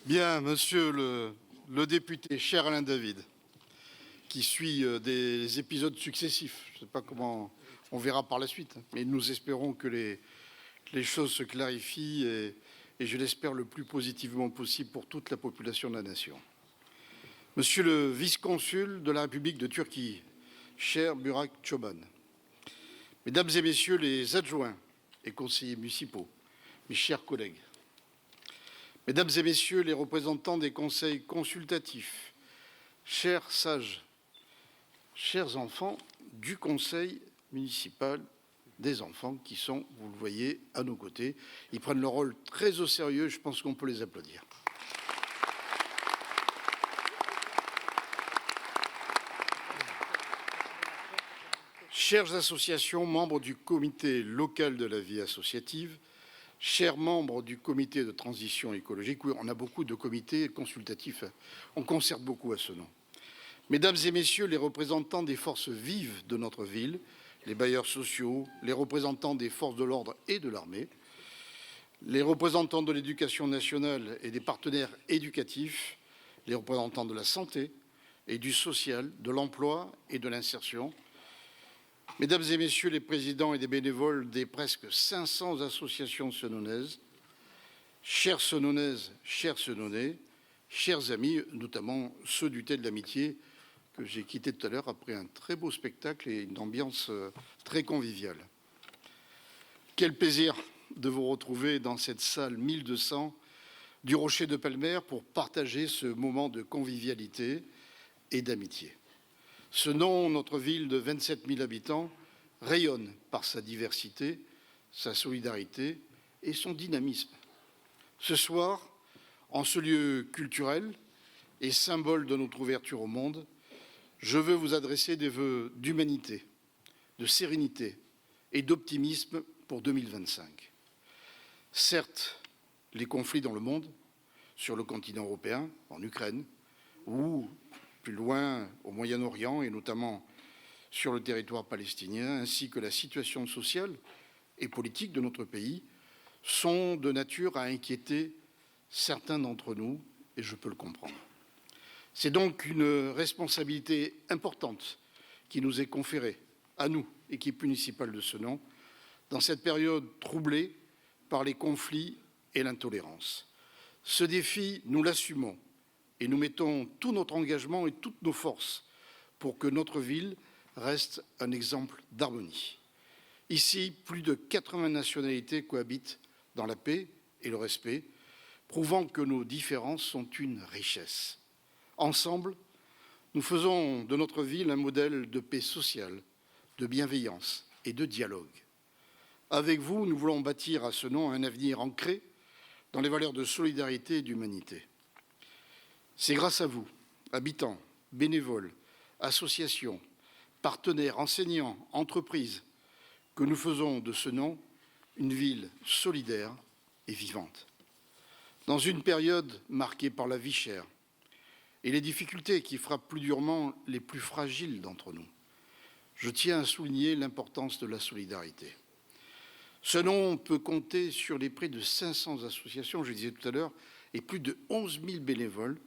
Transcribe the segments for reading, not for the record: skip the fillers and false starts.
Bien, monsieur le député, cher Alain David, qui suit des épisodes successifs. Je ne sais pas comment on verra par la suite, mais nous espérons que les choses se clarifient et je l'espère le plus positivement possible pour toute la population de la nation. Monsieur le vice-consul de la République de Turquie, cher Burak Çoban, mesdames et messieurs les adjoints et conseillers municipaux, mes chers collègues, mesdames et messieurs les représentants des conseils consultatifs, chers sages, chers enfants du conseil municipal des enfants qui sont, vous le voyez, à nos côtés. Ils prennent leur rôle très au sérieux, je pense qu'on peut les applaudir. Chères associations, membres du comité local de la vie associative, chers membres du comité de transition écologique, oui, on a beaucoup de comités consultatifs, on concerte beaucoup à ce nom. Mesdames et messieurs les représentants des forces vives de notre ville, les bailleurs sociaux, les représentants des forces de l'ordre et de l'armée, les représentants de l'éducation nationale et des partenaires éducatifs, les représentants de la santé et du social, de l'emploi et de l'insertion, mesdames et messieurs les présidents et des bénévoles des presque 500 associations senonaises, chères senonaises, chers senonais, chers amis, notamment ceux du Thé de l'Amitié, que j'ai quitté tout à l'heure après un très beau spectacle et une ambiance très conviviale. Quel plaisir de vous retrouver dans cette salle 1200 du Rocher de Pelmer pour partager ce moment de convivialité et d'amitié. Ce nom, notre ville de 27 000 habitants, rayonne par sa diversité, sa solidarité et son dynamisme. Ce soir, en ce lieu culturel et symbole de notre ouverture au monde, je veux vous adresser des vœux d'humanité, de sérénité et d'optimisme pour 2025. Certes, les conflits dans le monde, sur le continent européen, en Ukraine, ou plus loin au Moyen-Orient et notamment sur le territoire palestinien, ainsi que la situation sociale et politique de notre pays, sont de nature à inquiéter certains d'entre nous, et je peux le comprendre. C'est donc une responsabilité importante qui nous est conférée, à nous, équipe municipale de Senon, dans cette période troublée par les conflits et l'intolérance. Ce défi, nous l'assumons et nous mettons tout notre engagement et toutes nos forces pour que notre ville reste un exemple d'harmonie. Ici, plus de 80 nationalités cohabitent dans la paix et le respect, prouvant que nos différences sont une richesse. Ensemble, nous faisons de notre ville un modèle de paix sociale, de bienveillance et de dialogue. Avec vous, nous voulons bâtir à ce nom un avenir ancré dans les valeurs de solidarité et d'humanité. C'est grâce à vous, habitants, bénévoles, associations, partenaires, enseignants, entreprises, que nous faisons de ce nom une ville solidaire et vivante. Dans une période marquée par la vie chère et les difficultés qui frappent plus durement les plus fragiles d'entre nous, je tiens à souligner l'importance de la solidarité. Ce nom peut compter sur les près de 500 associations, je le disais tout à l'heure, et plus de 11 000 bénévoles,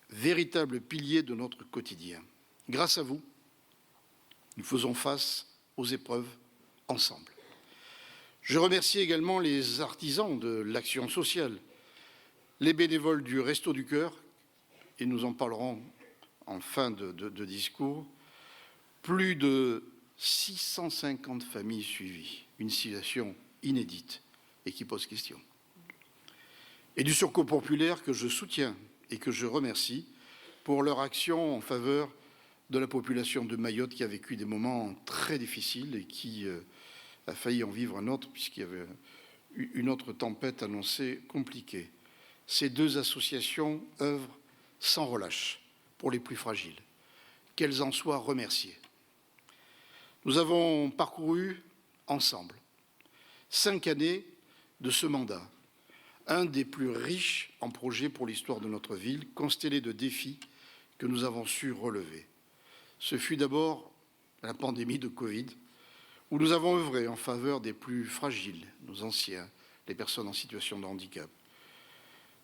véritables piliers de notre quotidien. Grâce à vous, nous faisons face aux épreuves ensemble. Je remercie également les artisans de l'action sociale, les bénévoles du Resto du Cœur, et nous en parlerons en fin de discours, plus de 650 familles suivies, une situation inédite et qui pose question. Et du Secours populaire que je soutiens et que je remercie pour leur action en faveur de la population de Mayotte qui a vécu des moments très difficiles et qui a failli en vivre un autre puisqu'il y avait une autre tempête annoncée compliquée. Ces deux associations œuvrent sans relâche pour les plus fragiles. Qu'elles en soient remerciées. Nous avons parcouru ensemble 5 années de ce mandat, un des plus riches en projets pour l'histoire de notre ville, constellé de défis que nous avons su relever. Ce fut d'abord la pandémie de Covid, où nous avons œuvré en faveur des plus fragiles, nos anciens, les personnes en situation de handicap.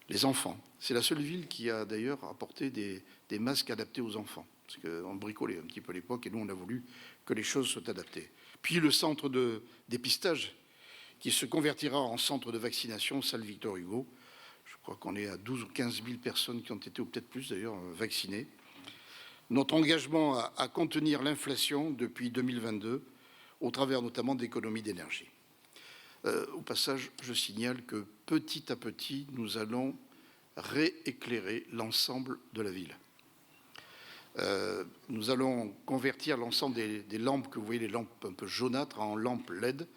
les enfants. C'est la seule ville qui a d'ailleurs apporté des masques adaptés aux enfants. Parce qu'on bricolait un petit peu à l'époque et nous, on a voulu que les choses soient adaptées. Puis le centre de dépistage qui se convertira en centre de vaccination, salle Victor Hugo. Je crois qu'on est à 12 ou 15 000 personnes qui ont été, ou peut-être plus d'ailleurs, vaccinées. Notre engagement à contenir l'inflation depuis 2022, au travers notamment d'économies d'énergie. Au passage, je signale que petit à petit, nous allons rééclairer l'ensemble de la ville. Nous allons convertir l'ensemble des lampes que vous voyez, les lampes un peu jaunâtres, en lampes LED.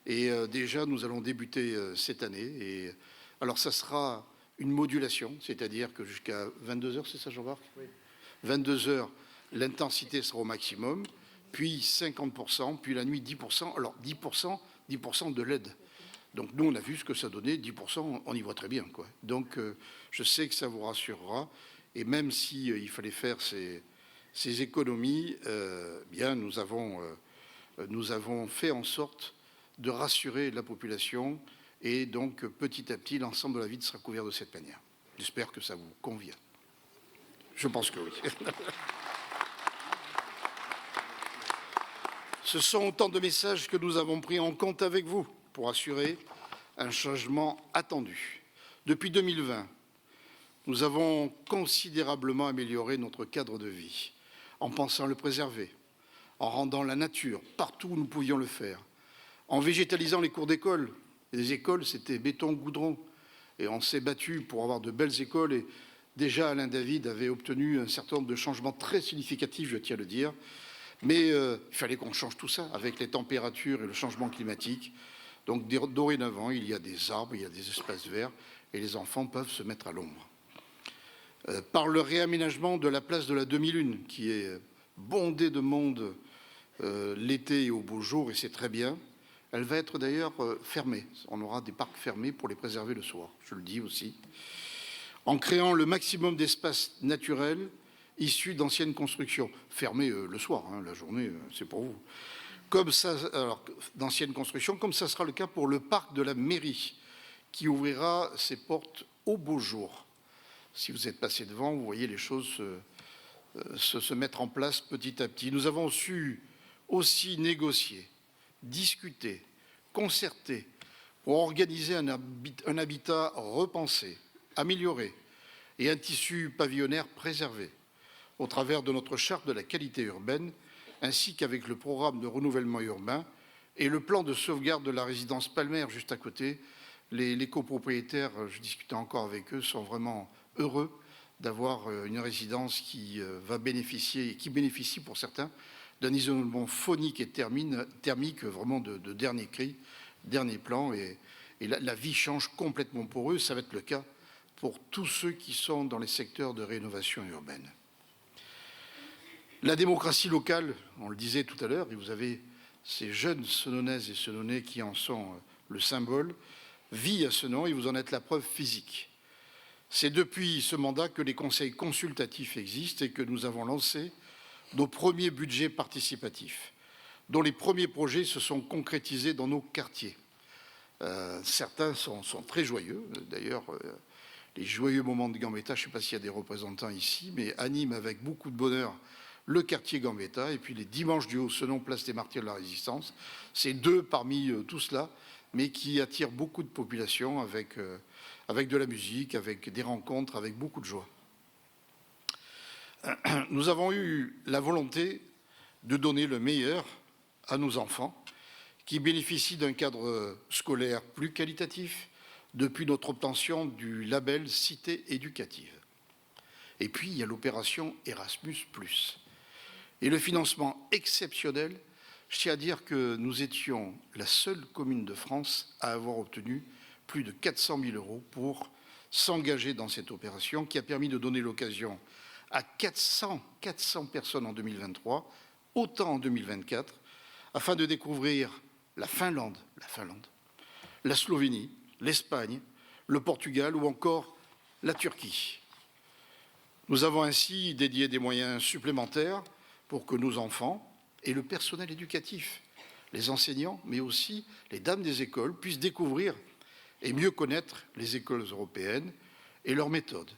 Et déjà, nous allons débuter cette année. Et alors, ça sera une modulation, c'est-à-dire que jusqu'à 22 heures, c'est ça, Jean-Marc ? Oui. 22 heures, l'intensité sera au maximum, puis 50%, puis la nuit 10%. Alors, 10% de LED. Donc, nous, on a vu ce que ça donnait, 10%, on y voit très bien, quoi. Donc, je sais que ça vous rassurera. Et même si il fallait faire ces économies, bien, nous avons fait en sorte de rassurer la population et donc petit à petit l'ensemble de la ville sera couvert de cette manière. J'espère que ça vous convient. Je pense que oui. Ce sont autant de messages que nous avons pris en compte avec vous pour assurer un changement attendu. Depuis 2020, nous avons considérablement amélioré notre cadre de vie en pensant à le préserver, en rendant la nature partout où nous pouvions le faire, en végétalisant les cours d'école. Les écoles, c'était béton, goudron. Et on s'est battu pour avoir de belles écoles. Et déjà, Alain David avait obtenu un certain nombre de changements très significatifs, je tiens à le dire. Mais il fallait qu'on change tout ça avec les températures et le changement climatique. Donc, dorénavant, il y a des arbres, il y a des espaces verts et les enfants peuvent se mettre à l'ombre. Par le réaménagement de la place de la demi-lune, qui est bondée de monde l'été et au beau jour, et c'est très bien. Elle va être d'ailleurs fermée. On aura des parcs fermés pour les préserver le soir, je le dis aussi. En créant le maximum d'espaces naturels issus d'anciennes constructions. Fermés le soir, hein, la journée, c'est pour vous. Comme ça, alors, d'anciennes constructions, comme ça sera le cas pour le parc de la mairie, qui ouvrira ses portes au beau jour. Si vous êtes passé devant, vous voyez les choses se mettre en place petit à petit. Nous avons su aussi négocier, discuter, concerter pour organiser un habitat repensé, amélioré et un tissu pavillonnaire préservé au travers de notre charte de la qualité urbaine ainsi qu'avec le programme de renouvellement urbain et le plan de sauvegarde de la résidence Palmer juste à côté. Les copropriétaires, je discutais encore avec eux, sont vraiment heureux d'avoir une résidence qui va bénéficier et qui bénéficie pour certains d'un isolement phonique et thermique vraiment de dernier cri, dernier plan. Et la vie change complètement pour eux. Ça va être le cas pour tous ceux qui sont dans les secteurs de rénovation urbaine. La démocratie locale, on le disait tout à l'heure, et vous avez ces jeunes Senonaises et Senonais qui en sont le symbole, vit à Senon et vous en êtes la preuve physique. C'est depuis ce mandat que les conseils consultatifs existent et que nous avons lancé nos premiers budgets participatifs, dont les premiers projets se sont concrétisés dans nos quartiers. Certains sont très joyeux. D'ailleurs, les joyeux moments de Gambetta, je ne sais pas s'il y a des représentants ici, mais animent avec beaucoup de bonheur le quartier Gambetta. Et puis les dimanches du Haut-Senon, place des Martyrs de la Résistance. C'est deux parmi tout cela, mais qui attirent beaucoup de population avec de la musique, avec des rencontres, avec beaucoup de joie. Nous avons eu la volonté de donner le meilleur à nos enfants qui bénéficient d'un cadre scolaire plus qualitatif depuis notre obtention du label Cité éducative. Et puis, il y a l'opération Erasmus+. Et le financement exceptionnel, je tiens à dire que nous étions la seule commune de France à avoir obtenu plus de 400 000 € pour s'engager dans cette opération qui a permis de donner l'occasion à 400 personnes en 2023, autant en 2024, afin de découvrir la Finlande, la Slovénie, l'Espagne, le Portugal ou encore la Turquie. Nous avons ainsi dédié des moyens supplémentaires pour que nos enfants et le personnel éducatif, les enseignants, mais aussi les dames des écoles, puissent découvrir et mieux connaître les écoles européennes, et leurs méthodes,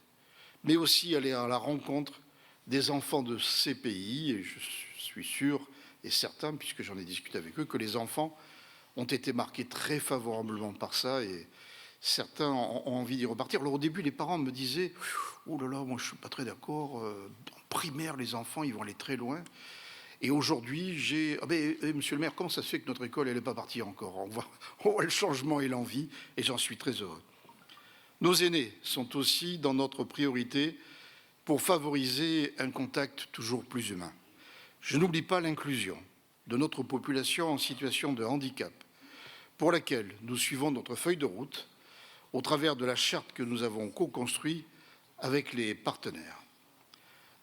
mais aussi aller à la rencontre des enfants de ces pays. Et je suis sûr et certain, puisque j'en ai discuté avec eux, que les enfants ont été marqués très favorablement par ça et certains ont envie d'y repartir. Alors au début, les parents me disaient « Oh là là, moi je ne suis pas très d'accord, en primaire, les enfants, ils vont aller très loin ». Et aujourd'hui, monsieur le maire, comment ça se fait que notre école, elle n'est pas partie encore? On voit le changement et l'envie, et j'en suis très heureux. Nos aînés sont aussi dans notre priorité pour favoriser un contact toujours plus humain. Je n'oublie pas l'inclusion de notre population en situation de handicap, pour laquelle nous suivons notre feuille de route au travers de la charte que nous avons co-construite avec les partenaires.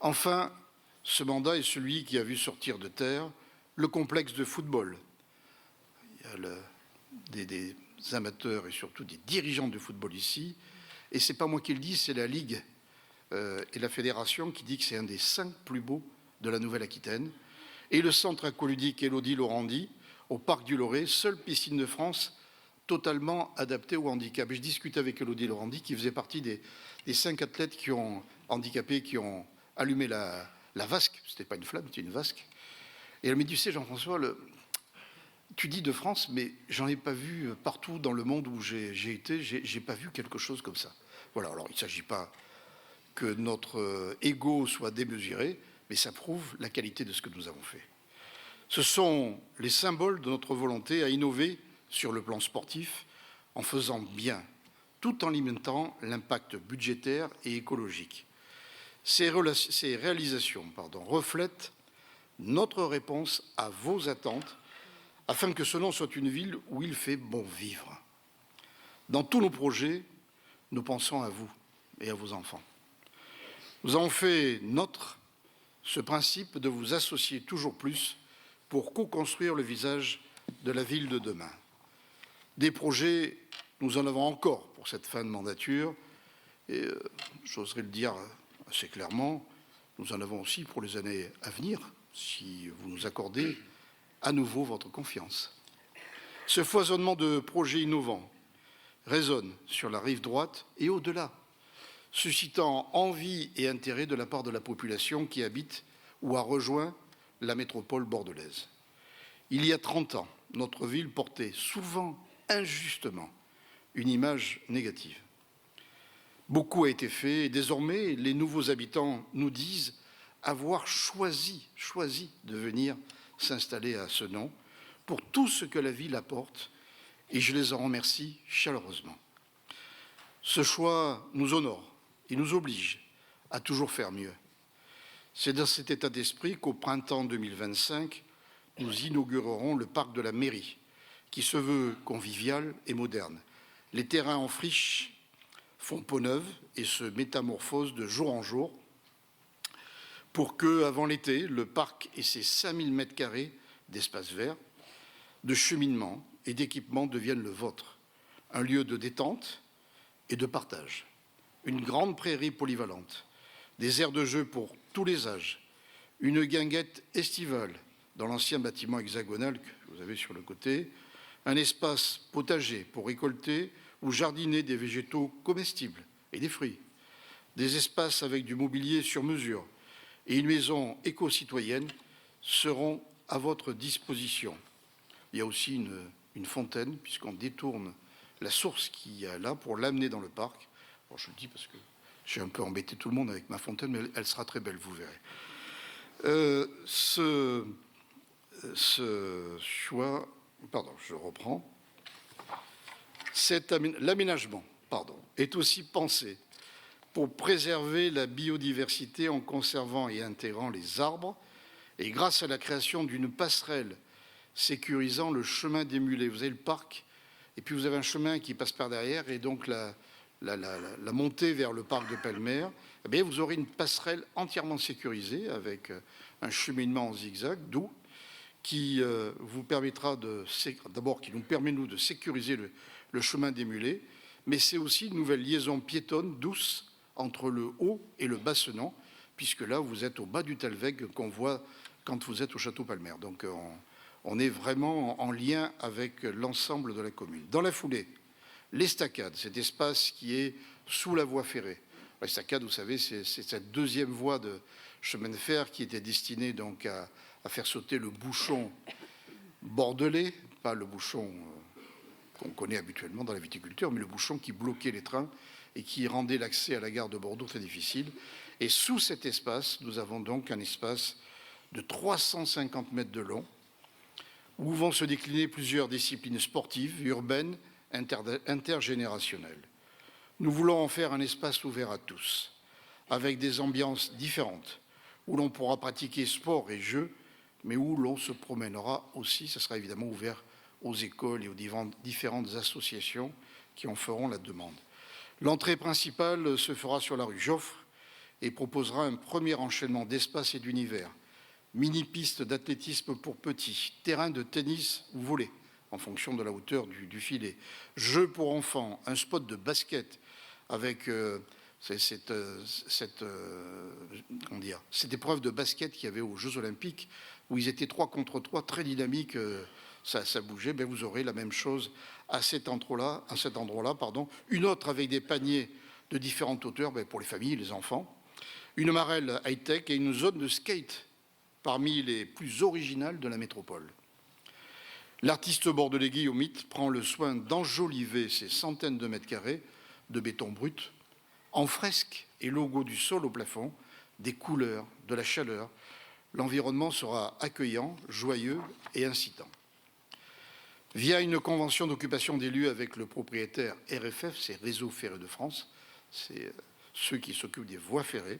Enfin, ce mandat est celui qui a vu sortir de terre le complexe de football. Il y a des amateurs et surtout des dirigeants de football ici, et ce n'est pas moi qui le dis, c'est la Ligue et la Fédération qui dit que c'est un des 5 plus beaux de la Nouvelle-Aquitaine. Et le centre aqualudique Élodie-Laurandi, au Parc du Loré, seule piscine de France totalement adaptée au handicap. Et je discute avec Élodie-Laurandi, qui faisait partie des 5 athlètes qui ont handicapé, qui ont allumé la vasque. Ce n'était pas une flamme, c'était une vasque. Et elle me dit, tu sais, Jean-François, tu dis de France, mais j'en ai pas vu partout dans le monde où j'ai été, j'ai pas vu quelque chose comme ça. Voilà, alors il ne s'agit pas que notre ego soit démesuré, mais ça prouve la qualité de ce que nous avons fait. Ce sont les symboles de notre volonté à innover sur le plan sportif en faisant bien, tout en limitant l'impact budgétaire et écologique. Ces réalisations reflètent notre réponse à vos attentes afin que ce nom soit une ville où il fait bon vivre. Dans tous nos projets, nous pensons à vous et à vos enfants. Nous avons fait nôtre ce principe de vous associer toujours plus pour co-construire le visage de la ville de demain. Des projets, nous en avons encore pour cette fin de mandature, et j'oserais le dire assez clairement, nous en avons aussi pour les années à venir, si vous nous accordez à nouveau votre confiance. Ce foisonnement de projets innovants résonne sur la rive droite et au-delà, suscitant envie et intérêt de la part de la population qui habite ou a rejoint la métropole bordelaise. Il y a 30 ans, notre ville portait souvent injustement une image négative. Beaucoup a été fait et désormais les nouveaux habitants nous disent avoir choisi de venir s'installer à Senon pour tout ce que la ville apporte et je les en remercie chaleureusement. Ce choix nous honore et nous oblige à toujours faire mieux. C'est dans cet état d'esprit qu'au printemps 2025, nous inaugurerons le parc de la mairie, qui se veut convivial et moderne. Les terrains en friche font peau neuve et se métamorphosent de jour en jour pour que, avant l'été, le parc et ses 5000 m² d'espace vert, de cheminement et d'équipement deviennent le vôtre. Un lieu de détente et de partage. Une grande prairie polyvalente, des aires de jeu pour tous les âges, une guinguette estivale dans l'ancien bâtiment hexagonal que vous avez sur le côté, un espace potager pour récolter ou jardiner des végétaux comestibles et des fruits, des espaces avec du mobilier sur mesure et une maison éco-citoyenne seront à votre disposition. Il y a aussi une fontaine, puisqu'on détourne la source qu'il y a là pour l'amener dans le parc. Bon, je le dis parce que j'ai un peu embêté tout le monde avec ma fontaine, mais elle sera très belle, vous verrez. Ce choix, je reprends. L'aménagement, est aussi pensé pour préserver la biodiversité en conservant et intégrant les arbres et grâce à la création d'une passerelle sécurisant le chemin des mulets. Vous avez le parc et puis vous avez un chemin qui passe par derrière et donc la montée vers le parc de Pelmer, eh bien, vous aurez une passerelle entièrement sécurisée avec un cheminement en zigzag, doux, qui vous permettra d'abord, qui nous permet, nous, de sécuriser le chemin des mulets, mais c'est aussi une nouvelle liaison piétonne douce entre le haut et le bas Senon, puisque là, vous êtes au bas du Talweg qu'on voit quand vous êtes au Château Pelmer. Donc, on est vraiment en lien avec l'ensemble de la commune. Dans la foulée, l'estacade, cet espace qui est sous la voie ferrée. L'estacade, vous savez, c'est cette deuxième voie de chemin de fer qui était destinée donc à faire sauter le bouchon bordelais, pas le bouchon qu'on connaît habituellement dans la viticulture, mais le bouchon qui bloquait les trains et qui rendait l'accès à la gare de Bordeaux très difficile. Et sous cet espace, nous avons donc un espace de 350 mètres de long, où vont se décliner plusieurs disciplines sportives, urbaines, intergénérationnelles. Nous voulons en faire un espace ouvert à tous, avec des ambiances différentes, où l'on pourra pratiquer sport et jeux, mais où l'on se promènera aussi. Ce sera évidemment ouvert aux écoles et aux différentes associations qui en feront la demande. L'entrée principale se fera sur la rue Joffre et proposera un premier enchaînement d'espaces et d'univers. Mini-piste d'athlétisme pour petits, terrain de tennis ou volley, en fonction de la hauteur du filet, jeux pour enfants, un spot de basket avec cette épreuve de basket qu'il y avait aux Jeux Olympiques, où ils étaient 3 contre 3, très dynamique, ça bougeait. Ben vous aurez la même chose à cet endroit-là, une autre avec des paniers de différentes hauteurs pour les familles et les enfants, une marelle high-tech et une zone de skate parmi les plus originales de la métropole. L'artiste bordelais Guillaume Mitte prend le soin d'enjoliver ces centaines de mètres carrés de béton brut en fresques et logo du sol au plafond, des couleurs, de la chaleur. L'environnement sera accueillant, joyeux et incitant. Via une convention d'occupation des lieux avec le propriétaire RFF, c'est Réseau Ferré de France, c'est ceux qui s'occupent des voies ferrées,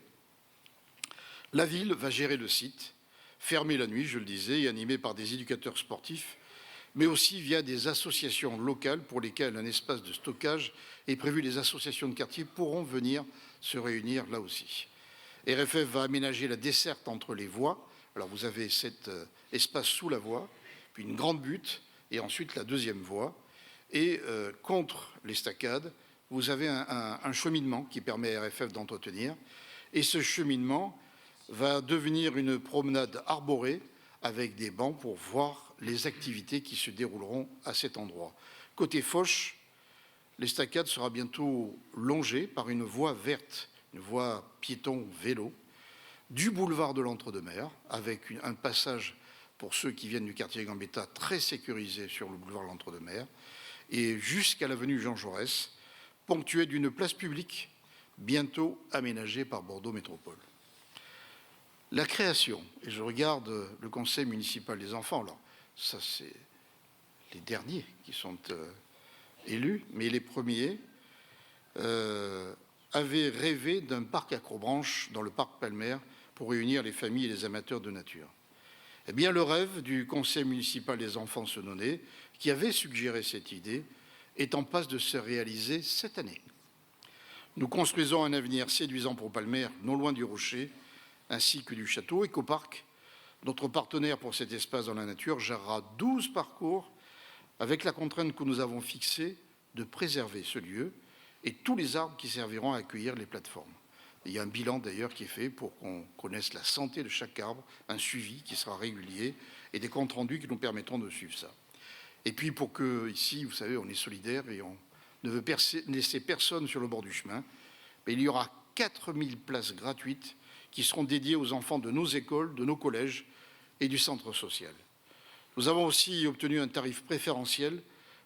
la ville va gérer le site, fermé la nuit, je le disais, et animé par des éducateurs sportifs, mais aussi via des associations locales pour lesquelles un espace de stockage est prévu. Les associations de quartier pourront venir se réunir là aussi. RFF va aménager la desserte entre les voies. Alors vous avez cet espace sous la voie, puis une grande butte, et ensuite la deuxième voie. Et contre l'estacade, vous avez un cheminement qui permet à RFF d'entretenir. Et ce cheminement va devenir une promenade arborée avec des bancs pour voir les activités qui se dérouleront à cet endroit. Côté Foch, l'estacade sera bientôt longée par une voie verte, une voie piéton-vélo, du boulevard de l'Entre-deux-Mers, avec un passage pour ceux qui viennent du quartier Gambetta très sécurisé sur le boulevard de l'Entre-deux-Mers, et jusqu'à l'avenue Jean Jaurès, ponctuée d'une place publique bientôt aménagée par Bordeaux Métropole. La création, et je regarde le conseil municipal des enfants, alors ça c'est les derniers qui sont élus, mais les premiers avaient rêvé d'un parc accrobranche dans le parc Palmer pour réunir les familles et les amateurs de nature. Eh bien, le rêve du conseil municipal des enfants Senonais, qui avait suggéré cette idée, est en passe de se réaliser cette année. Nous construisons un avenir séduisant pour Palmer, non loin du Rocher, ainsi que du château. Ecoparc, notre partenaire pour cet espace dans la nature, gérera 12 parcours avec la contrainte que nous avons fixée de préserver ce lieu et tous les arbres qui serviront à accueillir les plateformes. Il y a un bilan d'ailleurs qui est fait pour qu'on connaisse la santé de chaque arbre, un suivi qui sera régulier et des comptes rendus qui nous permettront de suivre ça. Et puis pour que, ici, vous savez, on est solidaire et on ne veut laisser personne sur le bord du chemin, mais il y aura 4000 places gratuites qui seront dédiées aux enfants de nos écoles, de nos collèges et du centre social. Nous avons aussi obtenu un tarif préférentiel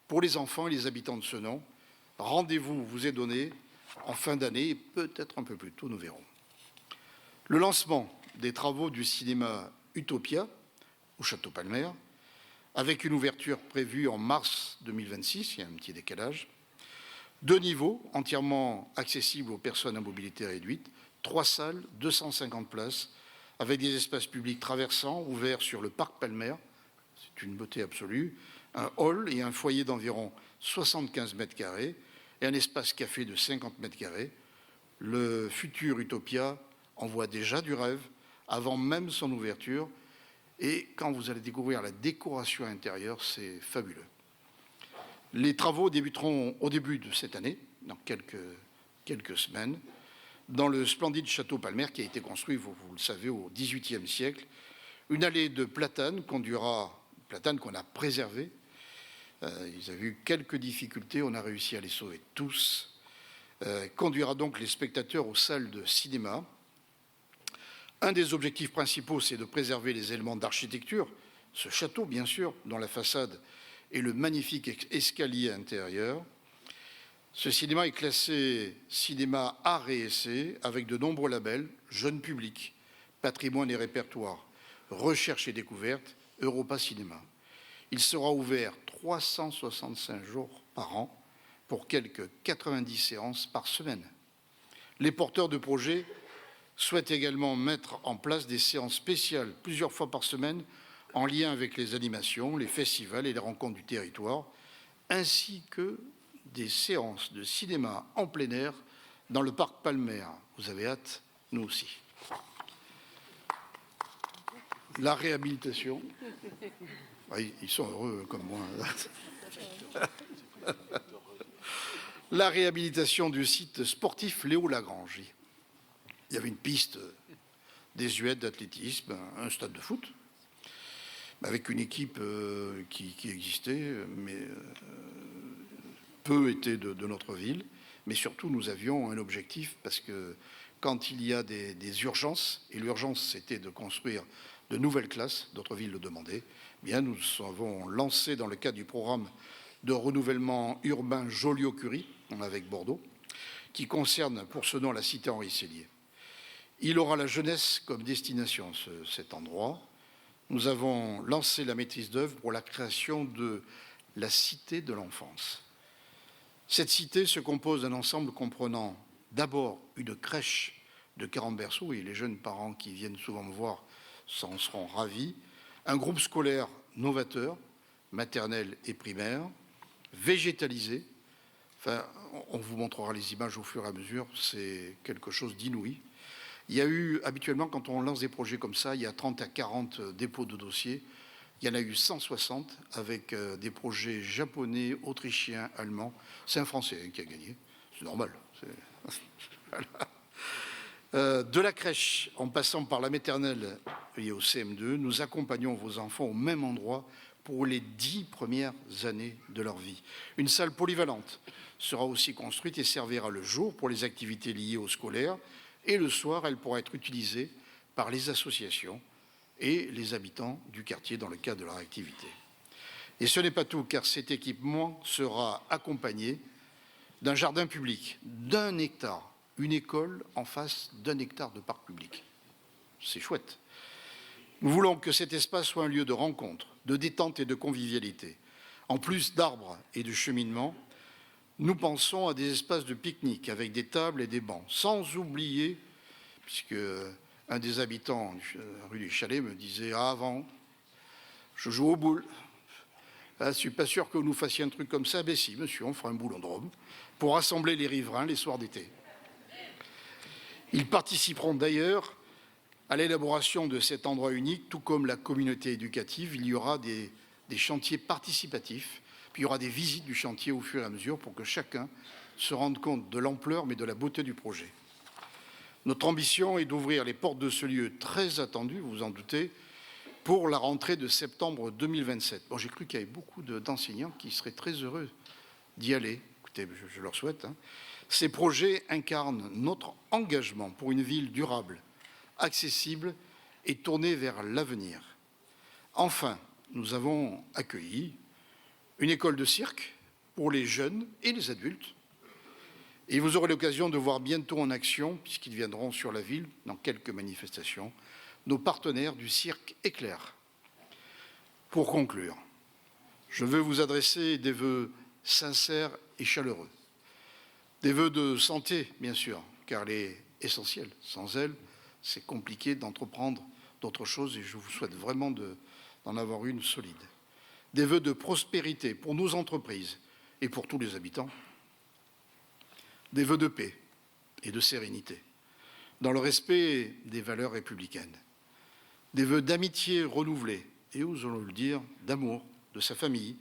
pour les enfants et les habitants de Senon. Rendez-vous vous est donné en fin d'année, peut-être un peu plus tôt, nous verrons. Le lancement des travaux du cinéma Utopia au Château Palmer, avec une ouverture prévue en mars 2026, il y a un petit décalage. 2 niveaux entièrement accessibles aux personnes à mobilité réduite, 3 salles, 250 places, avec des espaces publics traversants ouverts sur le parc Palmer, c'est une beauté absolue, un hall et un foyer d'environ 75 mètres carrés et un espace café de 50 mètres carrés. Le futur Utopia envoie déjà du rêve avant même son ouverture et quand vous allez découvrir la décoration intérieure, c'est fabuleux. Les travaux débuteront au début de cette année, dans quelques semaines, dans le splendide château Palmer qui a été construit, vous le savez, au XVIIIe siècle. Une allée de platanes qu'on a préservée Ils avaient eu quelques difficultés, on a réussi à les sauver tous. Conduira donc les spectateurs aux salles de cinéma. Un des objectifs principaux, c'est de préserver les éléments d'architecture, ce château bien sûr, dont la façade et le magnifique escalier intérieur. Ce cinéma est classé cinéma art et essai avec de nombreux labels, jeune public, patrimoine et répertoire, recherche et découverte, Europa Cinéma. Il sera ouvert 365 jours par an pour quelques 90 séances par semaine. Les porteurs de projets souhaitent également mettre en place des séances spéciales plusieurs fois par semaine en lien avec les animations, les festivals et les rencontres du territoire, ainsi que des séances de cinéma en plein air dans le parc Palmer. Vous avez hâte? Nous aussi. La réhabilitation. Ils sont heureux comme moi. La réhabilitation du site sportif Léo Lagrange. Il y avait une piste désuète d'athlétisme, un stade de foot, avec une équipe qui existait, mais peu était de notre ville. Mais surtout, nous avions un objectif, parce que quand il y a des urgences, et l'urgence c'était de construire de nouvelles classes, d'autres villes le demandaient, eh bien nous avons lancé dans le cadre du programme de renouvellement urbain Joliot-Curie, avec Bordeaux, qui concerne pour ce nom la cité Henri Sellier. Il aura la jeunesse comme destination, cet endroit. Nous avons lancé la maîtrise d'œuvre pour la création de la cité de l'enfance. Cette cité se compose d'un ensemble comprenant d'abord une crèche de 40 berceaux, et les jeunes parents qui viennent souvent me voir s'en seront ravis, un groupe scolaire novateur, maternelle et primaire, végétalisé. Enfin, on vous montrera les images au fur et à mesure, c'est quelque chose d'inouï. Il y a eu, habituellement, quand on lance des projets comme ça, il y a 30 à 40 dépôts de dossiers. Il y en a eu 160 avec des projets japonais, autrichiens, allemands. C'est un Français qui a gagné, c'est normal. Voilà. De la crèche, en passant par la maternelle et au CM2, nous accompagnons vos enfants au même endroit pour les 10 premières années de leur vie. Une salle polyvalente sera aussi construite et servira le jour pour les activités liées au scolaire, et le soir, elle pourra être utilisée par les associations et les habitants du quartier dans le cadre de leur activité. Et ce n'est pas tout, car cet équipement sera accompagné d'un jardin public d'1 hectare, une école en face d'1 hectare de parc public. C'est chouette. Nous voulons que cet espace soit un lieu de rencontre, de détente et de convivialité. En plus d'arbres et de cheminement, nous pensons à des espaces de pique-nique avec des tables et des bancs, sans oublier, puisque un des habitants rue du Chalet me disait avant, je joue aux boules. Je ne suis pas sûr que vous nous fassiez un truc comme ça. Ben si, monsieur, on fera un boulodrome pour rassembler les riverains les soirs d'été. Ils participeront d'ailleurs à l'élaboration de cet endroit unique, tout comme la communauté éducative. Il y aura des chantiers participatifs, puis il y aura des visites du chantier au fur et à mesure pour que chacun se rende compte de l'ampleur, mais de la beauté du projet. Notre ambition est d'ouvrir les portes de ce lieu très attendu, vous vous en doutez, pour la rentrée de septembre 2027. Bon, j'ai cru qu'il y avait beaucoup d'enseignants qui seraient très heureux d'y aller. Écoutez, je leur souhaite. Ces projets incarnent notre engagement pour une ville durable, accessible et tournée vers l'avenir. Enfin, nous avons accueilli une école de cirque pour les jeunes et les adultes. Et vous aurez l'occasion de voir bientôt en action, puisqu'ils viendront sur la ville dans quelques manifestations, nos partenaires du cirque Éclair. Pour conclure, je veux vous adresser des vœux sincères et chaleureux. Des vœux de santé, bien sûr, car elle est essentielle. Sans elle, c'est compliqué d'entreprendre d'autres choses, et je vous souhaite vraiment d'en avoir une solide. Des vœux de prospérité pour nos entreprises et pour tous les habitants. Des vœux de paix et de sérénité, dans le respect des valeurs républicaines. Des vœux d'amitié renouvelée et, osons le dire, d'amour de sa famille,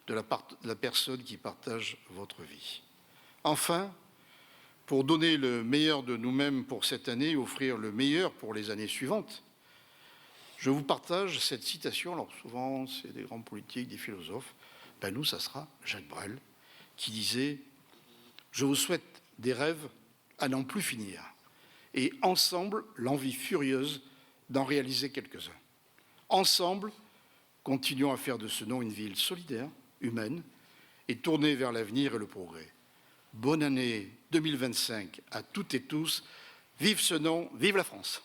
de la personne qui partage votre vie. Enfin, pour donner le meilleur de nous-mêmes pour cette année et offrir le meilleur pour les années suivantes, je vous partage cette citation. Alors souvent, c'est des grands politiques, des philosophes. Ben nous, ça sera Jacques Brel, qui disait « Je vous souhaite des rêves à n'en plus finir, et ensemble, l'envie furieuse d'en réaliser quelques-uns. Ensemble, continuons à faire de ce nom une ville solidaire, humaine, et tournée vers l'avenir et le progrès. Bonne année 2025 à toutes et tous. Vive ce nom, vive la France !»